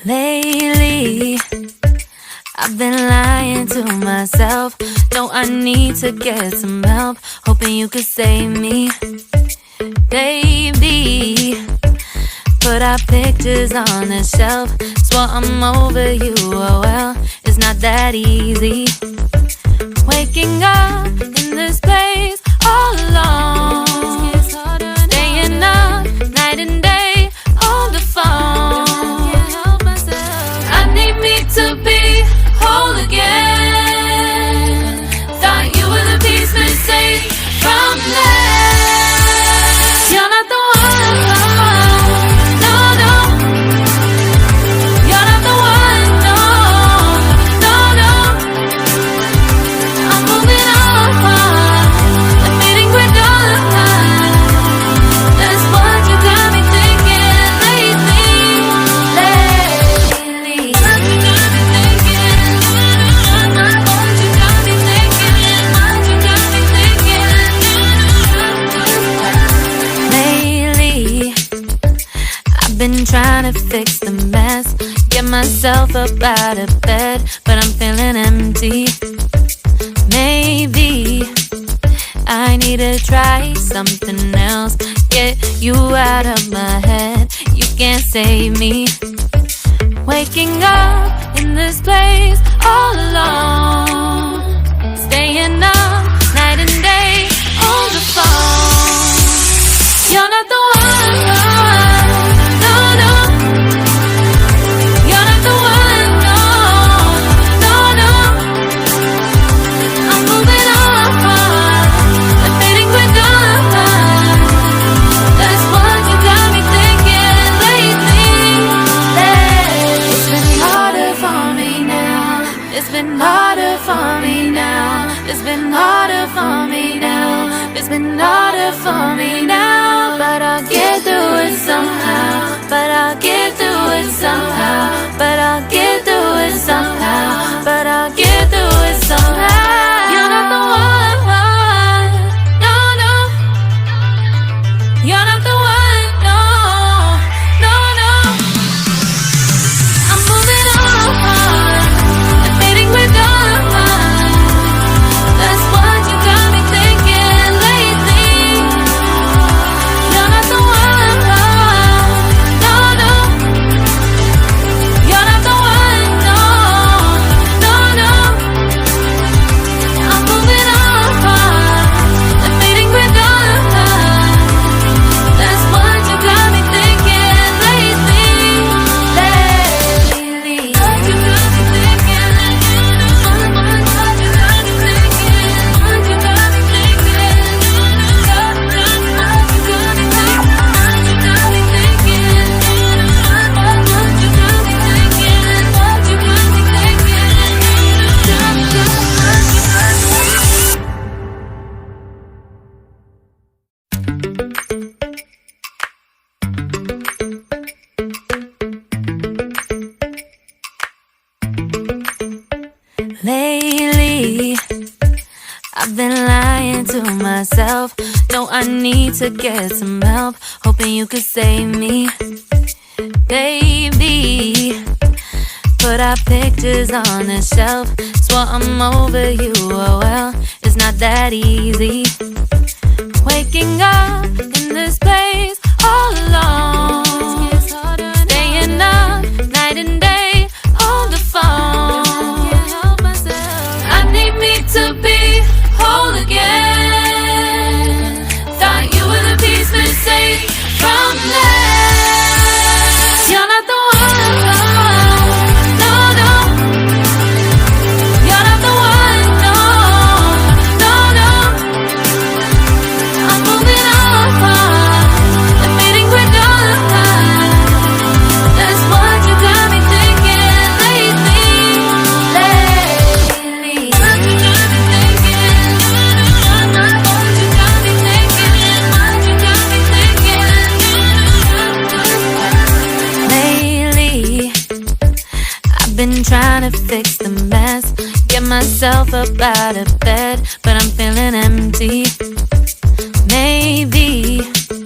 Lately, I've been lying to myself. No, I need to get some help. Hoping you could save me, baby. Put our pictures on the shelf. Swore I'm over you, oh well, it's not that easy. Waking up in this place all alone, staying up night and day on the phone. I need me to be whole again. Thought you were the piece missing from that. You're not the one, no, no. You're not the one, no, no, no. I'm moving on, the feeling we're done. That's what you got me thinking lately. What you got me thinking? What you got me thinking? What you got me thinking? Lately, I've been trying to fix the mess, get myself up out of bed, but I'm feeling empty. Maybe I need to try something else, get you out of my head. You can't save me. Waking up in this place all alone, staying up night and day on the phone. You're not the one, no, no. You're not the one, no, no, no. I'm moving on, the feeling we're done. That's what you got me thinking lately. It's been harder for me now. It's been harder for me now. It's been harder for me now. It's been harder for me now. But I'll get through it somehow. But I'll get through it somehow. But I'll get through it somehow. But I'll get through it somehow. You're not the one, no, no. You're not the one, no, no, no. I'm moving on, the feeling we're done. That's what you got me thinking lately. You're not the one, no, no. You're not the one, no, no, no. I'm moving on, the feeling we're done. That's what you got me thinking lately. What you got me thinking? What you got me thinking? What you got me thinking? What you got me thinking? What you got me thinking? What you got me thinking? What you got me thinking? Lately, I've been lying to myself. No, I need to get some help. Hoping you could save me, baby. Put our pictures on the shelf. Swore I'm over you, oh well, it's not that easy. Waking up in this place all alone, staying up night and day on the phone. I need me to be whole again. Thought you were the piece missing from that. You're not the one, no, no. You're not the one, no, no, no. I'm moving on, the feeling we're done. That's what you got me thinking lately. What you got me thinking? myself up out of bed, but I'm feeling empty.